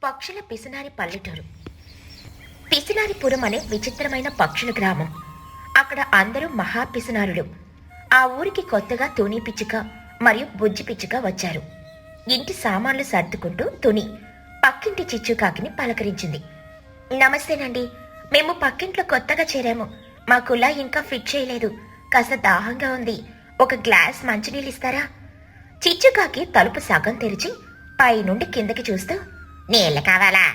పక్షుల పిసినారి పల్లెటూరు. పిసినారిపురం అనే విచిత్రమైన పక్షుల గ్రామం. అక్కడ అందరూ మహా పిసినారులు. ఆ ఊరికి కొత్తగా తుని పిచ్చుక మరియు బుజ్జి పిచ్చుక వచ్చారు. ఇంటి సామాన్లు సర్దుకుంటూ తుని పక్కింటి చిచ్చుకాకిని పలకరించింది. నమస్తేనండి, మేము పక్కింట్లో కొత్తగా చేరాము. మా కులా ఇంకా ఫిట్ చేయలేదు. కాస్త దాహంగా ఉంది. ఒక గ్లాస్ మంచినీళ్ళు ఇస్తారా? చిచ్చుకాకి తలుపు సగం తెరిచి పైనుండి కిందకి చూస్తూ, నీళ్ళు కావాలా?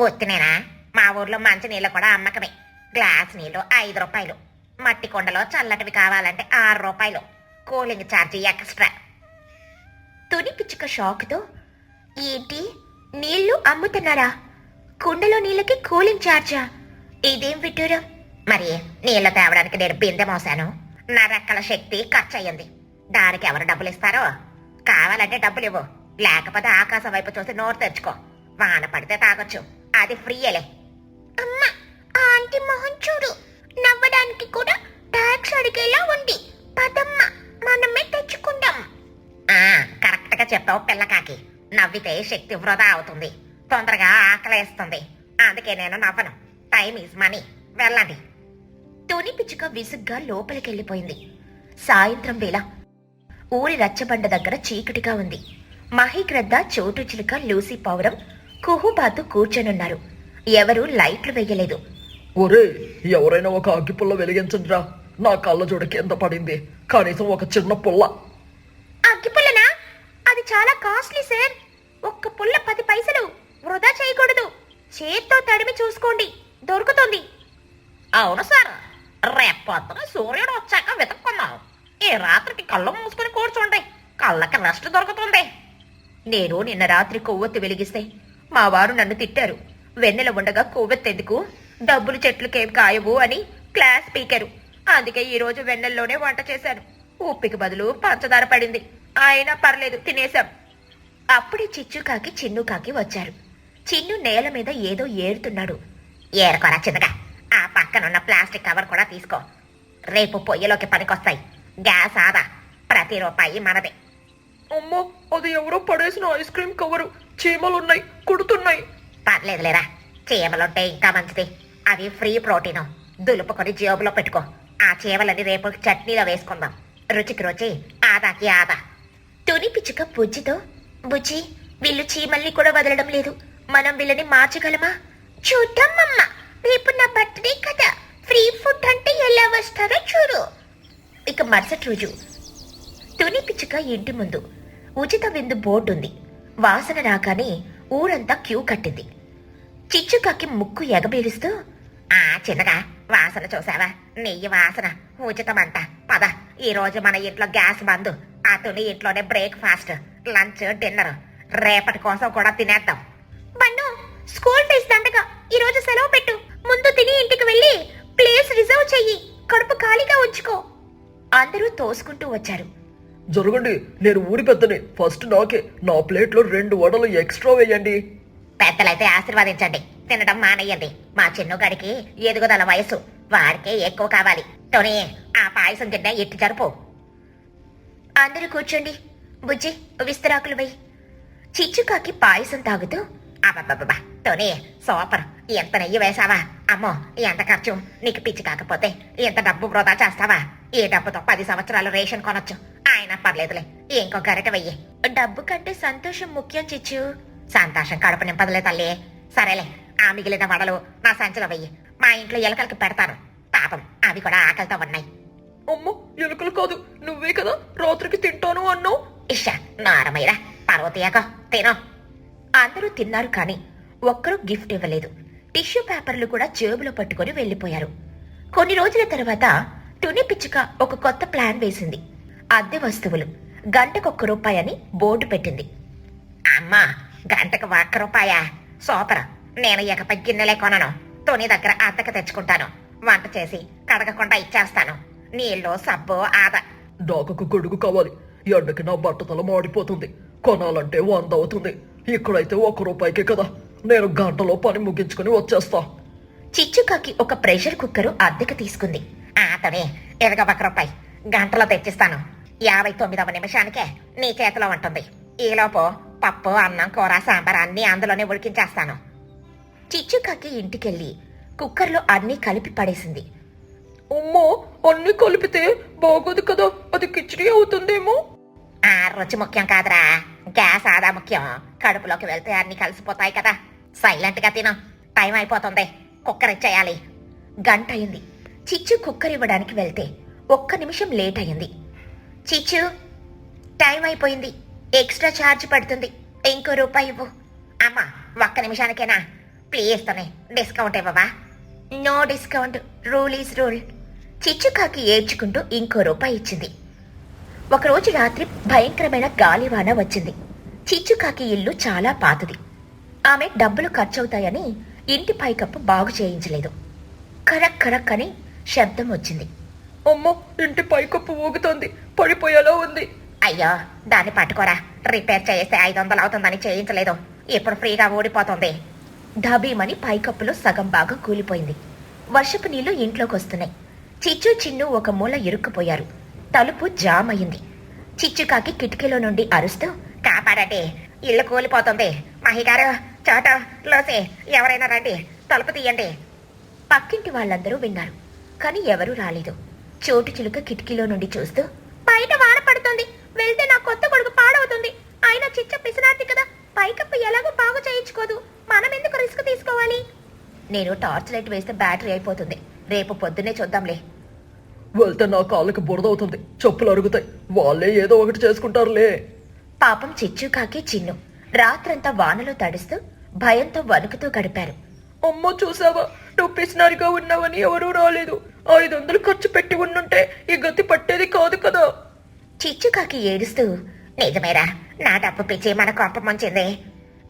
ఒత్తినేనా? మా ఊర్లో మంచినీళ్ళు కూడా అమ్మకమే. గ్లాస్ నీళ్ళు 5 రూపాయలు. మట్టి కొండలో చల్లటివి కావాలంటే 6 రూపాయలు. Cooling charge extra. తుని పిచ్చుక షాక్తో, ఏంటి నీళ్లు అమ్ముతున్నారా? కుండలో నీళ్ళకి కూలింగ్ ఛార్జా? ఇదేం విడ్డూరం. మరి నీళ్లు తేవడానికి నేను బిందె మోసాను. నా రెక్కల శక్తి ఖర్చయింది. దానికి ఎవరు డబ్బులు ఇస్తారో? కావాలంటే డబ్బులు ఇవ్వు, లేకపోతే ఆకాశం వైపు చూసి నోరు తెచ్చుకో. వాన పడితే తాగొచ్చు, అది ఫ్రీయలే. అమ్మా, ఆంటీ మొహం చూడు, నవ్వడానికి కూడా ట్యాక్స్ అడిగేలా ఉంది. పదమ్మ, మనమే తెచ్చుకుందాం. కరెక్ట్ గా చెప్పావు పిల్లకాకి. నవ్వితే శక్తి వృధా అవుతుంది, తొందరగా ఆకలేస్తుంది. అందుకే నేను నవ్వను. Time is money. వెళ్ళండి. తుని పిచ్చుక విసుగ్గా లోపలికెళ్ళిపోయింది. సాయంత్రం వేళ ఊరి రచ్చబండ దగ్గర చీకటిగా ఉంది. మహిగ్రద్ద, చోటు చిలుక, లూసీ పౌరం, కుహుబాతు కూర్చొనున్నారు. ఎవరూ లైట్లు వెయ్యలేదు. ఒరే, ఎవరైనా ఒక అగ్గిపుల్ల వెలిగించండిరా. నా కళ్ళ జోడ కింద పడింది. కనీసం ఒక చిన్న పుల్ల. అగ్గిపుల్లనా? అది చాలా కాస్ట్లీ సార్. ఒక్క పుల్ల 10 పైసలు. వృధా చేయకూడదు. చేత్తో తడిమి చూసుకోండి, దొరుకుతుంది. అవును సార్, రేపొద్దున సూర్యుడు వచ్చాక వెతుక్కుందాం. ఈ రాత్రికి కళ్ళు మూసుకుని కూర్చోండి, కళ్ళకి రెస్ట్ దొరుకుతుంది. నేను నిన్న రాత్రి కొవ్వొత్తి వెలిగిస్తే మా వారు నన్ను తిట్టారు. వెన్నెల ఉండగా కొవ్వెత్తెందుకు, డబ్బులు చెట్లుకేం కాయవు అని క్లాస్ స్పీకరు. అందుకే ఈ రోజు వెన్నెల్లోనే వంట చేశాను. ఉప్పికి బదులు పంచదార పడింది. అయినా పర్లేదు, తినేశాం. అప్పుడే చిచ్చుకాకి, చిన్నుకాకి వచ్చారు. చిన్ను నేల మీద ఏదో ఏరుతున్నాడు. ఏరుకోరా చిన్నగా, ఆ పక్కనున్న ప్లాస్టిక్ కవర్ కూడా తీసుకో. రేపు పొయ్యిలోకి పనికొస్తాయి. గ్యాస్ ఆదా. ప్రతి రూపాయి మనదే. అమ్మో, అది ఎవరో పడేసిన ఐస్ క్రీమ్ కవరు. చీమలున్నాయి, కుడుతున్నాయి. పర్లేదులేరా, చీమలుంటే ఇంకా మంచిది. అది ఫ్రీ ప్రోటీను. దులుపుకొని జేబులో పెట్టుకో. ఆ చీమలని రేపు చట్నీలో వేసుకుందాం. రుచికి రుచి, ఆదాకి ఆదా. తుని పిచ్చుక బుజ్జితో, బుజ్జి, వీళ్ళు చీమల్ని కూడా వదలడం లేదు. మనం వీళ్ళని మార్చగలమా? చూద్దామమ్మా. రేపు నా బర్త్డే కదా, ఫ్రీ ఫుడ్ అంటే ఎలా వస్తారో చూడు. ఇక మరుసటి రోజు తుని పిచ్చుక ఇంటి ముందు ఉచిత విందు బోర్డు ఉంది. వాసన రాగానే ఊరంతా క్యూ కట్టింది. చిచ్చుకాకి ముక్కు ఎగబీలుస్తూ, చిన్నగా వాసన చూసావా? నెయ్యి వాసన, ఉచితమంట. పద, ఈ రోజు మన ఇంట్లో గ్యాస్ బంద్. ఆ తుని ఇంట్లోనే బ్రేక్ఫాస్ట్, లంచ్, డిన్నర్. రేపటి కోసం కూడా తినేద్దాం. బన్ను, స్కూల్ డేస్ దండగా ఈ రోజు సెలవు పెట్టు. ముందు తిని ఇంటికి వెళ్ళి ప్లేస్ రిజర్వ్ చెయ్యి. కడుపు ఖాళీగా ఉంచుకో. అందరూ తోసుకుంటూ వచ్చారు. జరగండి, నేను ఊరి పెద్దని. ఫస్ట్ నాకే. నా ప్లేట్లో 2 వడలు ఎక్స్ట్రా వేయండి. పెద్దలైతే ఆశీర్వదించండి, తినడం మానేయండి. మా చిన్నుగాడికి ఎదుగుదల వయసు, వాడికే ఎక్కువ కావాలి. టోనీ, ఆ పాయసం గిన్నె ఎట్టి జరుపు. అందరూ కూర్చోండి. బుజ్జి, విస్తరాకులు వెయ్యి. చిచ్చుకాకి పాయసం తాగుతూ, అబ్బబ్బబ్బా టోనీ, సూపర్. ఎంత నెయ్యి వేసావా? అమ్మో, ఎంత ఖర్చు. నీకు పిచ్చి కాకపోతే ఎంత డబ్బు వృధా చేస్తావా? ఈ డబ్బుతో 10 సంవత్సరాలు రేషన్ కొనొచ్చు. అయినా పర్లేదులే, ఇంకో గరిట వెయ్యి. డబ్బు కంటే సంతోషం ముఖ్యం చిచ్చు. సంతోషం కడుపు నింపదులే తల్లి. సరేలే, ఆ మిగిలిన వడలు నా సంచిలో వెయ్యి. మా ఇంట్లో ఎలుకలకి పెడతాను. పాపం, అవి కూడా ఆకలితో ఉన్నాయి. అమ్మో, ఎలుకలు కాదు, నువ్వే కదా రాత్రికి తింటాను అన్నావు. ఇషా, నారమైరా, పర్వతీయక తినో. అందరూ తిన్నారు, కానీ ఒక్కరూ గిఫ్ట్ ఇవ్వలేదు. టిష్యూ పేపర్లు కూడా జేబులో పట్టుకుని వెళ్లిపోయారు. కొన్ని రోజుల తర్వాత తుని పిచ్చుక ఒక కొత్త ప్లాన్ వేసింది. అద్దె వస్తువులు గంటకు ₹1 అని బోర్డు పెట్టింది. అమ్మా, గంటకు ₹1? సూపర్. నేను ఇకపై గిన్నెలే కొనను. తుని దగ్గర అద్దెకు తెచ్చుకుంటాను. వంట చేసి కడగకుండా ఇచ్చేస్తాను. నీళ్ళు, సబ్బు ఆదా. డాకకు గొడుగు కావాలి. ఎండకి నా బట్టతల మాడిపోతుంది. కొనాలంటే 100 అవుతుంది. ఇక్కడైతే ₹1కే కదా. నేను గంటలో పని ముగించుకుని వచ్చేస్తా. చిచ్చుకాకి ఒక ప్రెషర్ కుక్కరు అద్దెకు తీసుకుంది. అతనే, ఎదగ ₹1. గంటలో తెచ్చిస్తాను. 59వ నిమిషానికే నీ చేతిలో ఉంటుంది. ఈలోపు పప్పు, అన్నం, కూర, సాంబార్ అన్నీ అందులోనే ఉడికించేస్తాను. చిచ్చుకాకి ఇంటికెళ్ళి కుక్కర్లో అన్నీ కలిపి పడేసింది. అమ్మో, అన్ని కలిపితే బాగోదు కదా, అది కిచిడి అవుతుందేమో. ఆ రుచి ముఖ్యం కాదురా, గ్యాస్ ఆదా ముఖ్యం. కడుపులోకి వెళ్తే అన్ని కలిసిపోతాయి కదా. సైలెంట్ గా తిను, టైం అయిపోతుంది. కుక్కర్ ఇచ్చేయాలి. గంట అయింది. చిచ్చు కుక్కర్ ఇవ్వడానికి వెళ్తే 1 నిమిషం లేట్ అయింది. చిచ్చు, టైం అయిపోయింది, ఎక్స్ట్రా ఛార్జ్ పడుతుంది, ఇంకో రూపాయి ఇవ్వు. అమ్మా, 1 నిమిషానికేనా? ప్లీజ్ తనే డిస్కౌంట్ ఇవ్వవా? No discount, rule is rule. చిచ్చుకాకి ఏడ్చుకుంటూ ఇంకో రూపాయి ఇచ్చింది. ఒకరోజు రాత్రి భయంకరమైన గాలివాన వచ్చింది. చిచ్చుకాకి ఇల్లు చాలా పాతది. ఆమె డబ్బులు ఖర్చవుతాయని ఇంటి పైకప్పు బాగు చేయించలేదు. కరక్ కరక్ అని శబ్దం వచ్చింది. అమ్మో, ఇంటి పైకప్పు ఊగుతోంది, పడిపోయేలా ఉంది. అయ్యో, దాన్ని పట్టుకోరా, రిపేర్ చేస్తే 500 అవుతుందని చేయించలేదు, ఇప్పుడు ఫ్రీగా ఊడిపోతుంది. ఢబీమని పైకప్పులో సగం భాగం కూలిపోయింది. వర్షపు నీళ్లు ఇంట్లోకి వస్తున్నాయి. చిచ్చు, చిన్ను ఒక మూల ఇరుక్కుపోయారు. తలుపు జామ్ అయింది. చిచ్చుకాకి కిటికీలో నుండి అరుస్తూ, కాపాడండి, ఇల్లు కూలిపోతుంది. మహిగారు, చోట, లోసే, ఎవరైనా రండి, తలుపు తీయండి. పక్కింటి వాళ్ళందరూ విన్నారు, కానీ ఎవరూ రాలేదు. చోటు చిలుక కిటికీలో నుండి చూస్తూ, బయట వాన పడుతుంది, వెళ్తే నా కొత్త కొడుకు పాడవుతుంది. ఆయన చిచ్చ పిసినార్ది కదా, పైకప్పు ఎలాగో బాగు చేయించుకోదు, మనం ఎందుకు రిస్క్ తీసుకోవాలి? నేను టార్చ్ లైట్ వేస్తే బ్యాటరీ అయిపోతుంది, రేపు పొద్దున్నే చూద్దాంలే. వెళ్తే నా కాళ్ళకి బురదవుతుంది, చెప్పులు అరుగుతాయి, వాళ్ళే ఏదో ఒకటి చేసుకుంటారులే. పాపం చిచ్చుకాకి, చిన్ను రాత్రంతా వానలో తడుస్తూ భయంతో వణుకుతూ గడిపారు. అమ్మో, చూసావా, నువ్వు పిసినారిగా ఉన్నావని ఎవరూ రాలేదు. 500 ఖర్చు పెట్టి ఉండుంటే ఈ గతి పట్టేది కాదు కదా. చిచ్చుకాకి ఏడుస్తూ, నిజమేరా, నా డబ్బు పిచ్చి మన కొంప ముంచింది.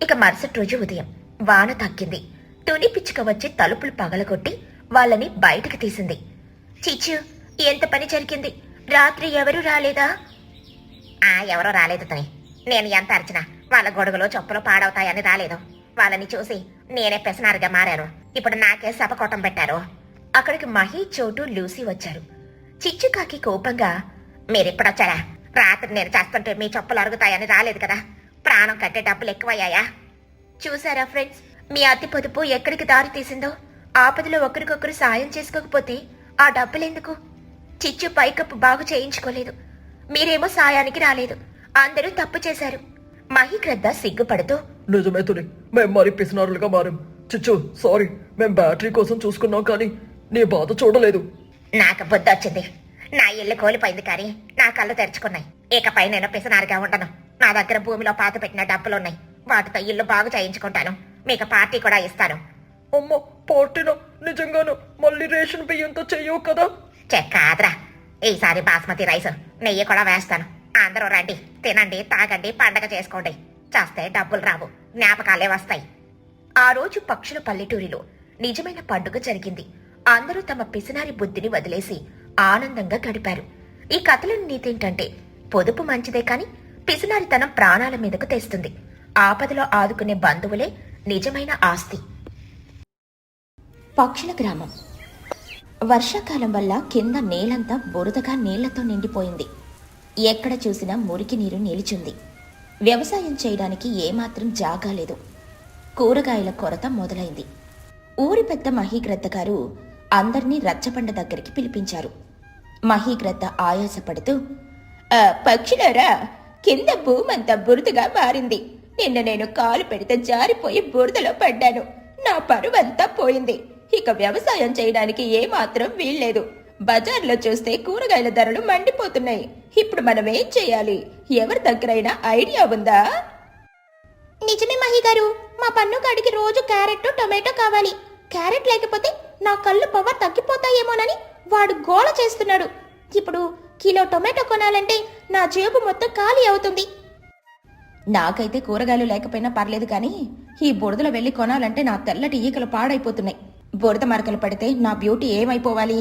ఇక మరుసటి రోజు ఉదయం వాన తగ్గింది. తుని పిచ్చుక వచ్చి తలుపులు పగలగొట్టి వాళ్ళని బయటకు తీసింది. చిచ్చు, ఎంత పని జరిగింది? రాత్రి ఎవరూ రాలేదా? ఎవరూ రాలేదు తని. నేను ఎంత అరిచినా వాళ్ళ గొడుగులో చెప్పులు పాడవుతాయని రాలేదు. వాళ్ళని చూసి నేనే పెసనారుగా మారాను. ఇప్పుడు నాకే శపకోటం పెట్టారు. అక్కడికి మహి, చోటు, లూసీ వచ్చారు. చిచ్చుకాకి కోపంగా, మీరిప్పుడొచ్చారా? రాత్రి నేను చేస్తుంటే మీ చెప్పులు అరుగుతాయని రాలేదు కదా, ప్రాణం కట్టే డబ్బులు ఎక్కువయ్యాయా? చూసారా ఫ్రెండ్స్, మీ అతి పొదుపు ఎక్కడికి దారి తీసిందో. ఆపదలో ఒకరికొకరు సాయం చేసుకోకపోతే ఆ డబ్బులెందుకు? చిచ్చు పైకప్పు బాగు చేయించుకోలేదు, మీరేమో సాయానికి రాలేదు. అందరూ తప్పు చేశారు. మహిగ్రద్ద సిగ్గుపడుతూ, నిజమే తుని, మేం మరి పిసినారులుగా మారాం. చిచ్చు, సారీ, మేం బ్యాటరీ కోసం చూసుకున్నాం, కానీ నీ బాధ చూడలేదు. నాకు బుద్ధి వచ్చింది. నా ఇల్లు కోల్పోయింది, కానీ నా కళ్ళు తెరుచుకున్నాయి. ఇకపై నేను పిసనారుగా ఉండను. నా దగ్గర భూమిలో పాత పెట్టిన డబ్బులున్నాయి, వాటితో ఇల్లు బాగు చేయించుకుంటాను. మీకు పార్టీ కూడా ఇస్తాను. అమ్మో, పార్టీనా? నిజంగాను? మళ్ళీ రేషన్ బియ్యంతో చెయ్యవు కదా? కాదురా, ఈసారి బాస్మతి రైస్, నెయ్యి కూడా వేస్తాను. అందరూ రండి, తినండి, తాగండి, పండగ చేసుకోండి. చేస్తే డబ్బులు రావు, జ్ఞాపకాలే వస్తాయి. ఆ రోజు పక్షుల పల్లెటూరిలో నిజమైన పండుగ జరిగింది. అందరూ తమ పిసినారి బుద్ధిని వదిలేసి ఆనందంగా గడిపారు. ఈ కథలోని నీతేంటంటే, పొదుపు మంచిదే కాని పిసినారితనం ప్రాణాల మీదకు తెస్తుంది. ఆపదలో ఆదుకునే బంధువులే నిజమైన ఆస్తి. పక్షుల గ్రామం. వర్షాకాలం వల్ల కింద నేలంతా బురదగా నీళ్లతో నిండిపోయింది. ఎక్కడ చూసినా మురికి నీరు నిలిచింది. వ్యవసాయం చేయడానికి ఏమాత్రం జాగా లేదు. కూరగాయల కొరత మొదలైంది. ఊరి పెద్ద మహీగ్రద్ద గారు అందర్నీ రచ్చబండ దగ్గరికి పిలిపించారు. మహీగ్రద్ద ఆయాసపడుతూ, పక్షులారా, కింద భూమంతా బురదగా మారింది. నిన్న నేను కాలు పెడితే జారిపోయి బురదలో పడ్డాను. నా పరువంతా పోయింది. ఇక వ్యవసాయం చేయడానికి ఏమాత్రం వీల్లేదు. బజార్లో చూస్తే కూరగాయల ధరలు మండిపోతున్నాయి. ఇప్పుడు మనం ఏం చేయాలి? ఎవరి దగ్గరైనా ఐడియా ఉందా? నిజమే మహి గారు, మా పన్నుగాడికి రోజు క్యారెట్, టొమాటో కావాలి. క్యారెట్ లేకపోతే నా కళ్ళు పవర్ తగ్గిపోతాయేమోనని వాడు గోల చేస్తున్నాడు. ఇప్పుడు కిలో టొమాటో కొనాలంటే నా జేబు మొత్తం ఖాళీ అవుతుంది. నాకైతే కూరగాయలు లేకపోయినా పర్లేదు, కానీ ఈ బురదలో వెళ్ళి కొనాలంటే నా తెల్లటి ఈకలు పాడైపోతున్నాయి. బురద మరకలు పడితే నా బ్యూటీ ఏమైపోవాలి?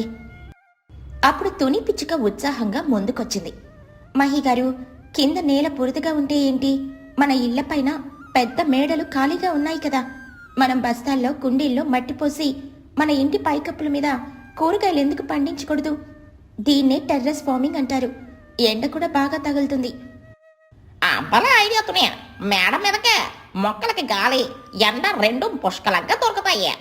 అప్పుడు తుని పిచ్చుక ఉత్సాహంగా ముందుకొచ్చింది. మహిగారు, కింద నేల బురదగా ఉంటే ఏంటి? మన ఇళ్లపైన పెద్ద మేడలు ఖాళీగా ఉన్నాయి కదా. మనం బస్తాల్లో, కుండీల్లో మట్టి పోసి మన ఇంటి పైకప్పుల మీద కూరగాయలు ఎందుకు పండించకూడదు? దీన్నే టెర్రస్ ఫార్మింగ్ అంటారు. ఎండ కూడా బాగా తగులుతుంది. అబ్బలా ఐడియాతోనే మేడ మీదకే మొక్కలకి గాలి ఎండ రెండు పుష్కలంగా దొరుకుతాయి.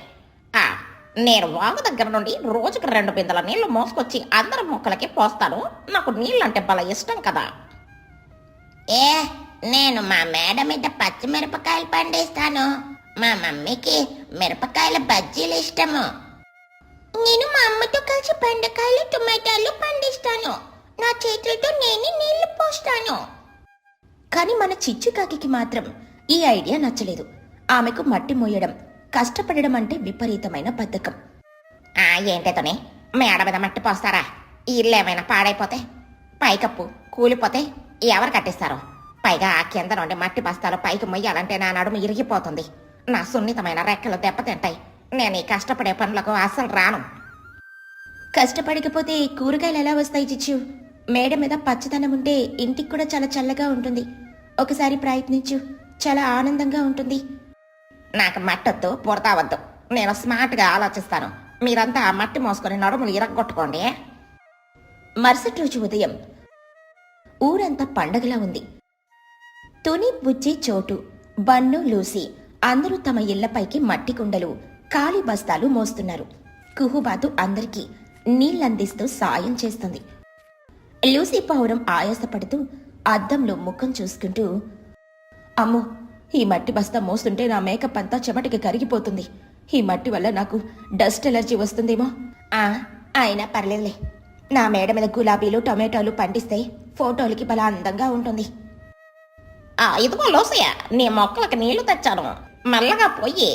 నేను వాగు దగ్గర నుండి రోజుకి 2 బిందెల నీళ్లు మోసుకొచ్చి అందరి మొక్కలకి పోస్తాను. నాకు నీళ్ళంటే బల ఇష్టం కదా. నేను మా మేడ మీద పచ్చిమిరపకాయలు పండిస్తాను. మా మమ్మీకి మిరపకాయల బజ్జీలు ఇష్టము. నేను మా అమ్మతో కలిసి బెండకాయలు టొమాటోలు పండిస్తాను. నా చేతులతో నేను నీళ్లు పోస్తాను. కానీ మన చిచ్చుకాకి మాత్రం ఈ ఐడియా నచ్చలేదు. ఆమెకు మట్టి మోయడం, కష్టపడడం అంటే విపరీతమైన బద్ధకం. ఏంటతోనే మేడ మీద మట్టి పోస్తారా? ఇల్లు ఏమైనా పాడైపోతే, పైకప్పు కూలిపోతే ఎవరు కట్టిస్తారు? పైగా ఆ కింద నుండి మట్టి బస్తాలు పైకి మొయ్యాలంటే నా నడుము ఇరిగిపోతుంది. నా సున్నితమైన రెక్కలు దెబ్బతింటాయి. నేను ఈ కష్టపడే పనులకు అస్సలు రాను. కష్టపడకపోతే కూరగాయలు ఎలా వస్తాయి చిచ్చు? మేడ మీద పచ్చదనం ఉంటే ఇంటికి కూడా చాలా చల్లగా ఉంటుంది. ఒకసారి ప్రయత్నించు, చాలా ఆనందంగా ఉంటుంది. నాకు మట్టొద్దు, బురద వద్దు. నేను స్మార్ట్గా ఆలోచిస్తాను. మీరంతా ఆ మట్టి మోసుకొని నడుములు ఇరగొట్టుకోండి. మరుసటి రోజు ఉదయం ఊరంతా పండగలా ఉంది. తుని, బుజ్జి, చోటు, బన్ను, లూసి అందరూ తమ ఇళ్లపైకి మట్టి కుండలు, ఖాళీ బస్తాలు మోస్తున్నారు. కుహుబాతు అందరికీ నీళ్లందిస్తూ సాయం చేస్తుంది. లూసీ పావురం ఆయాసపడుతూ అద్దంలో ముఖం చూసుకుంటూ, అమ్మో, ఈ మట్టి బస్తా మోస్తుంటే నా మేకప్ అంతా చెమటికి కరిగిపోతుంది. ఈ మట్టి వల్ల నాకు డస్ట్ ఎలర్జీ వస్తుందేమో. అయినా పర్లేదులే, నా మేడ మీద గులాబీలు టొమాటోలు పండిస్తే ఫోటోలకి బలా అందంగా ఉంటుంది. ఇదిగో లోసయ్య, నీ మొక్కలకు నీళ్లు తెచ్చాను. మెల్లగా పోయి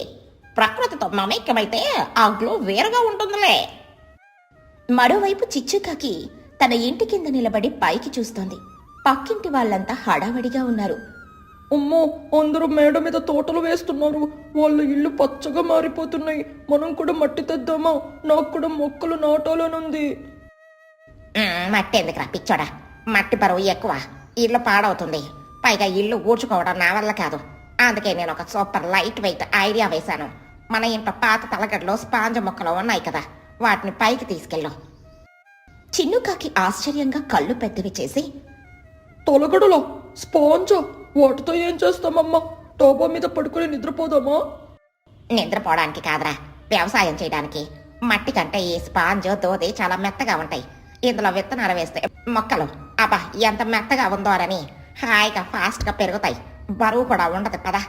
ప్రకృతితో మమేకమైతే ఆ గ్లో వేరుగా ఉంటుందిలే. మరోవైపు చిచ్చుకాకి తన ఇంటి కింద నిలబడి పైకి చూస్తోంది. పక్కింటి వాళ్ళంతా హడావడిగా ఉన్నారు. అమ్మో, అందరూ మేడ మీద తోటలు వేస్తున్నారు. వాళ్ళ ఇల్లు పచ్చగా మారిపోతున్నాయి. మనం కూడా మట్టి తెద్దామా? నాకు కూడా మొక్కలు నాటాలనుంది. మట్టి ఎందుకురా పిచ్చోడా? మట్టి బరువు ఎక్కువ, ఇల్లు పాడవుతుంది. పైగా ఇల్లు ఊడ్చుకోవడం నా వల్ల కాదు. అందుకే నేను ఒక సూపర్ లైట్ వెయిట్ ఐడియా వేశాను. మన ఇంట్లో పాత తలగడ్డలో స్పాంజ్ మొక్కలు ఉన్నాయి కదా, వాటిని పైకి తీసుకెళ్ళు. చిన్నుకాకి ఆశ్చర్యంగా కళ్ళు పెద్దవి చేసి, తొలగడలో స్పాంజా? వాటితో ఏం చేస్తామమ్మా? టోబా మీద పడుకుని నిద్రపోదామా? నిద్రపోవడానికి కాదురా, వ్యవసాయం చేయడానికి. మట్టి కంటే ఈ స్పాంజ్, దోది చాలా మెత్తగా ఉంటాయి. ఇందులో విత్తనాలు వేస్తే మొక్కలు అబ్బా ఎంత మెత్తగా ఉందో అని హాయిగా ఫాస్ట్గా పెరుగుతాయి. బరువు కూడా ఉండదు పదా.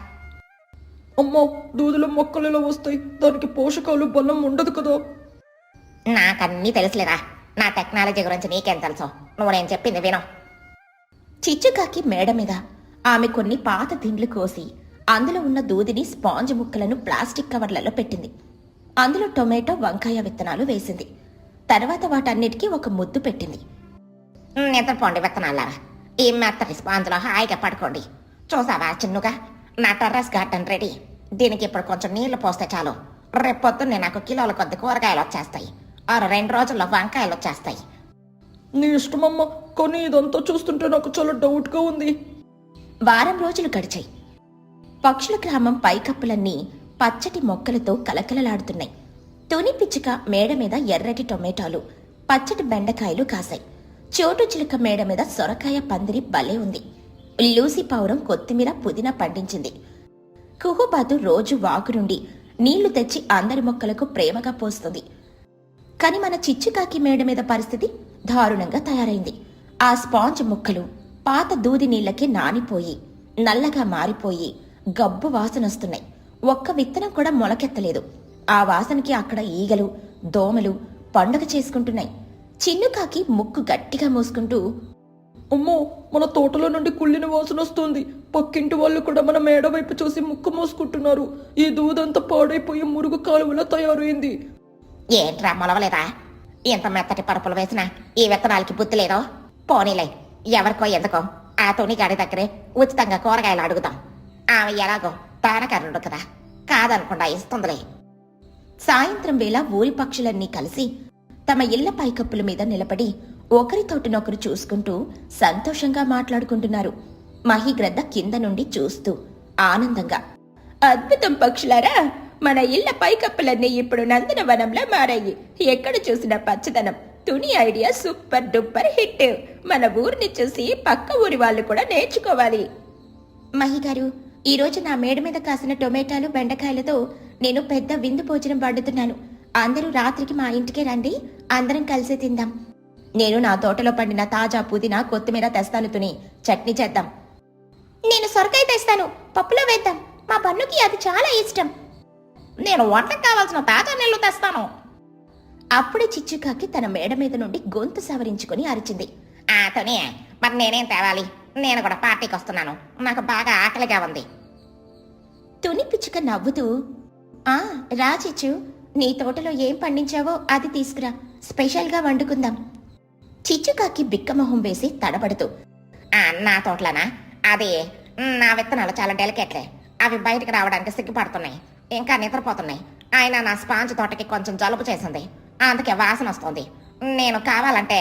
అమ్మా, దూదుల మొక్కలు ఎలా వస్తాయి? దానికి పోషకాలు బలం ఉండదు కదా. నాకన్నీ తెలుసులేరా. నా టెక్నాలజీ గురించి నీకేం తెలుసు? నువ్వు నేను చెప్పింది విను. చిచ్చుకాకి మేడ మీద ఆమె కొన్ని పాత తిండ్లు కోసి అందులో ఉన్న దూదిని స్పాంజ్ ముక్కలను ప్లాస్టిక్ కవర్లలో పెట్టింది. అందులో టొమాటో, వంకాయ విత్తనాలు వేసింది. తర్వాత వాటన్నిటికీ ఒక ముద్దు పెట్టింది. నిద్రపోండి విత్తనాలారా. ఈ మెత్తటి స్పాంజ్లో హాయిగా పడుకోండి. చూసావా చిన్నుగా, నా టెర్రస్ గార్డెన్ రెడీ. దీనికి ఇప్పుడు కొంచెం నీళ్లు పోస్తే చాలు. రేపొద్దున్నే నాకు కిలోల కొద్ది కూరగాయలు వచ్చేస్తాయి. 2 రోజుల్లో వంకాయలు వచ్చేస్తాయి. నీ ఇష్టమమ్మా, కానీ ఇదంతా చూస్తుంటే నాకు చాలా డౌట్గా ఉంది. వారం రోజులు గడిచాయి. పక్షుల గ్రామం పైకప్పులన్నీ పచ్చటి మొక్కలతో కలకలలాడుతున్నాయి. తుని పిచ్చుక మేడ మీద ఎర్రటి టొమాటోలు, పచ్చటి బెండకాయలు కాశాయి. చోటు చిలుక మేడ మీద సొరకాయ పందిరి భలే ఉంది. లూసి పావురం కొత్తిమీర, పుదీనా పండించింది. కుహుబాతు రోజు వాగు నుండి నీళ్లు తెచ్చి అందరి మొక్కలకు ప్రేమగా పోస్తుంది. కాని మన చిచ్చుకాకి మేడ మీద పరిస్థితి దారుణంగా తయారైంది. ఆ స్పాంజ్ ముక్కలు పాత దూది నీళ్లకి నానిపోయి నల్లగా మారిపోయి గబ్బు వాసనొస్తున్నాయి. ఒక్క విత్తనం కూడా మొలకెత్తలేదు. ఆ వాసనకి అక్కడ ఈగలు, దోమలు పండుగ చేసుకుంటున్నాయి. చిన్నుకాకి ముక్కు గట్టిగా మూసుకుంటూ, అమ్మో, మన తోటలో నుండి కుళ్ళిన వాసన వస్తుంది. పక్కింటి వాళ్ళు కూడా మన మేడ వైపు చూసి ముక్కు మోసుకుంటున్నారు. ఈ దూదంతా పాడైపోయి మురుగు కాలువలా తయారైంది. ఏంట్రా మొలవలేదా? ఇంత మెత్తటి పరుపులు వేసినా ఈ విత్తనాలకి బుద్ధి లేదో? పోనీలే, ఎవరికో ఎందుకో ఆ తునిగాడి దగ్గరే ఉచితంగా కూరగాయలు అడుగుదాం. ఆమె ఎలాగో తారకరుడు కదా, కాదనకుండా ఇస్తుందిలే. సాయంత్రం వేళ ఊరి పక్షులన్నీ కలిసి తమ ఇళ్ల పైకప్పుల మీద నిలబడి ఒకరితోటినొకరు చూసుకుంటూ సంతోషంగా మాట్లాడుకుంటున్నారు. మహిగ్రద్ద కింద నుండి చూస్తూ ఆనందంగా, అద్భుతం పక్షులారా, మన ఇళ్ల పైకప్పులన్నీ ఇప్పుడు నందనవనంలా మారాయి. ఎక్కడ చూసినా పచ్చదనం, Tuni idea super duper hit. మన ఊరిని చూసి పక్క ఊరి వాళ్ళు కూడా నేర్చుకోవాలి. మహిగారు, ఈరోజు నా మేడ మీద కాసిన టొమాటోలు బెండకాయలతో నేను పెద్ద విందు భోజనం వండుతున్నాను. అందరూ రాత్రికి మా ఇంటికే రండి, అందరం కలిసి తిందాం. నేను నా తోటలో పండిన తాజా పుదీనా కొత్తిమీర తెస్తాను తుని, చట్నీ చేద్దాం. నేను సొరకాయ తెస్తాను, పప్పులో వేద్దాం. మా బన్నుకి అది చాలా ఇష్టం. నేను వంటకు కావాల్సిన తాజా నీళ్లు తెస్తాను. అప్పుడే చిచ్చుకాకి తన మేడ మీద నుండి గొంతు సవరించుకుని అరిచింది. తుని, మరి నేనేం తేవాలి? నేను కూడా పార్టీకి వస్తున్నాను, నాకు బాగా ఆకలిగా ఉంది. తుని పిచ్చుక నవ్వుతూ, రా చిచ్చు, నీ తోటలో ఏం పండించావో అది తీసుకురా, స్పెషల్గా వండుకుందాం. చిచ్చుకాకి బిక్కమొహం వేసి తడబడుతూ, నా తోటలోనా? అది నా విత్తనాలు చాలా డెలికేట్లే, అవి బయటకు రావడానికి సిగ్గుపడుతున్నాయి, ఇంకా నిద్రపోతున్నాయి. అయినా నా స్పాంజ్ తోటకి కొంచెం జలుబు చేసింది, అందుకే వాసన వస్తుంది. నేను కావాలంటే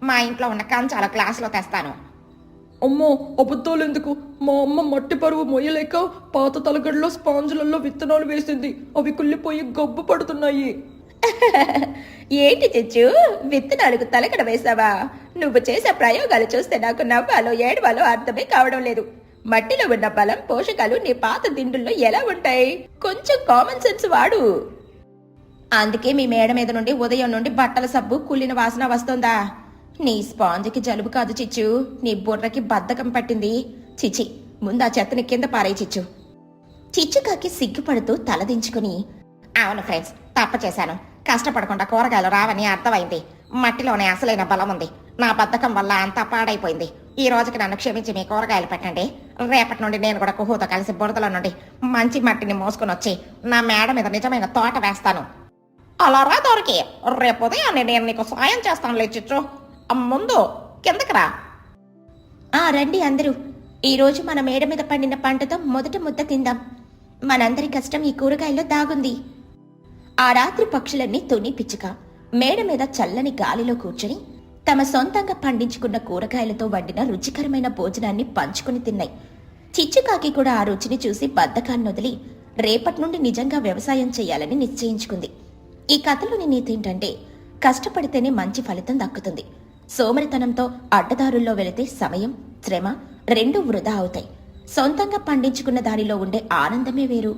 మా ఇంట్లో ఉన్న కంచాల గ్లాసులో తెస్తాను. అమ్మో, అబద్ధాలు ఎందుకు? మా అమ్మ మట్టి పరువు మొయ్యలేక పాత తలగడలో స్పాంజులలో విత్తనాలు వేసింది, అవి కుళ్ళిపోయి గబ్బు పడుతున్నాయి. ఏంటి చిచ్చు, విత్తనాలకు తలకడ వేశావా? నువ్వు చేసే ప్రయోగాలు చూస్తే నాకు నవ్వాలో ఏడవాలో అర్థమే కావడం లేదు. మట్టిలో ఉన్న బలం, పోషకాలు నీ పాత దిండుల్లో ఎలా ఉంటాయి? కొంచెం కామన్ సెన్స్ వాడు. అందుకే మీ మేడ మీద నుండి ఉదయం నుండి బట్టల సబ్బు కుళ్ళిన వాసన వస్తోందా? నీ స్పాంజ్కి జలుబు కాదు చిచ్చు, నీ బుర్రకి బద్ధకం పట్టింది. చిచి, ముందా చెత్తని కింద పారేయి చిచ్చు. చిచ్చుకాకి సిగ్గుపడుతూ తలదించుకుని, అవును ఫ్రెండ్స్, తప్పు చేశాను. కష్టపడకుండా కూరగాయలు రావని అర్థమైంది. మట్టిలోనే అసలైన బలం ఉంది. నా బద్ధకం వల్ల అంతా పాడైపోయింది. ఈ రోజుకి నన్ను క్షమించి మీ కూరగాయలు పెట్టండి. రేపటి నుండి నేను కూడా కుహుతో కలిసి బురదలో నుండి మంచి మట్టిని మోసుకొని వచ్చి నా మేడ మీద నిజమైన తోట వేస్తాను. అలా రా దొరికి, రేపు ఉదయాన్నే నేను నీకు సాయం చేస్తాను. లేచిచ్చు, ముందు కిందకి రా. రండి అందరూ, ఈరోజు మన మేడ మీద పండిన పంటతో మొదటి ముద్ద తిందాం. మనందరి కష్టం ఈ కూరగాయల్లో దాగుంది. ఆ రాత్రి పక్షులన్నీ తుని పిచ్చుక మేడ మీద చల్లని గాలిలో కూర్చుని తమ సొంతంగా పండించుకున్న కూరగాయలతో వండిన రుచికరమైన భోజనాన్ని పంచుకుని తిన్నాయి. చిచ్చుకాకి కూడా ఆ రుచిని చూసి బద్ధకాన్ని వదిలి రేపటి నుండి నిజంగా వ్యవసాయం చేయాలని నిశ్చయించుకుంది. ఈ కథలోని నీతి ఏంటంటే, కష్టపడితేనే మంచి ఫలితం దక్కుతుంది. సోమరితనంతో అడ్డదారుల్లో వెళితే సమయం, శ్రమ రెండూ వృధా అవుతాయి. సొంతంగా పండించుకున్న దానిలో ఉండే ఆనందమే వేరు.